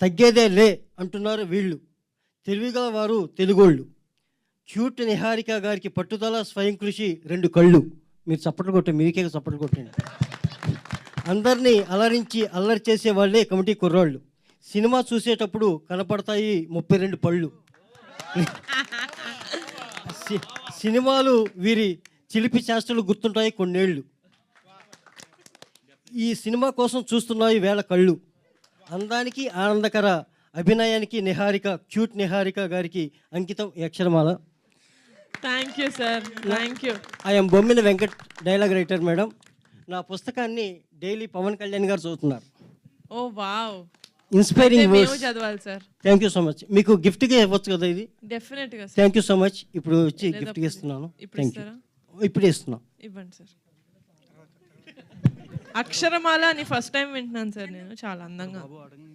తగ్గేదే లే అంటున్నారు వీళ్ళు. తెలివిగల వారు తెలుగోళ్ళు. క్యూట్ నిహారిక గారికి పట్టుదల, స్వయం కృషి, 2 కళ్ళు. మీరు చప్పట్లు కొట్టండి, మీకే చప్పట్లు కొట్టండి. అందరినీ అలరించి అల్లరి చేసే వాళ్ళే కమిటీ కుర్రాళ్ళు. సినిమా చూసేటప్పుడు కనపడతాయి 32 పళ్ళు. సినిమాలు వీరి చిలిపి చేష్టలు గుర్తుంటాయి కొన్నేళ్ళు. ఈ సినిమా కోసం చూస్తున్నాయి వేల కళ్ళు. అందానికి ఆనందకర అభినయానికి నిహారిక, క్యూట్ నిహారిక గారికి అంకితం ఈ అక్షరమాల. Thank you sir, thank you. I'm Bommina Venkat, dialogue writer madam. నా పుస్తకాన్ని డైలీ పవన్ కళ్యాణ్ గారు చదువుతున్నారు. ఓ వావ్, ఇన్స్పైరింగ్ మేము వర్డ్స్. చదవాలి sir. Thank you so much. మీకు గిఫ్ట్గా ఇవ్వచ్చు కదా ఇది? డెఫినెట్ గా sir. Thank you so much. ఇప్పుడు వచ్చి గిఫ్ట్గా ఇస్తున్నాను. ఇప్పుడు థ్యాంక్ యూ. ఇస్తారా? ఇప్పుడే ఇస్తున్నాను. ఇవ్వండి సార్. అక్షరమాల అని ఫస్ట్ టైం వింటున్నాను సార్ నేను. చాలా అందంగా.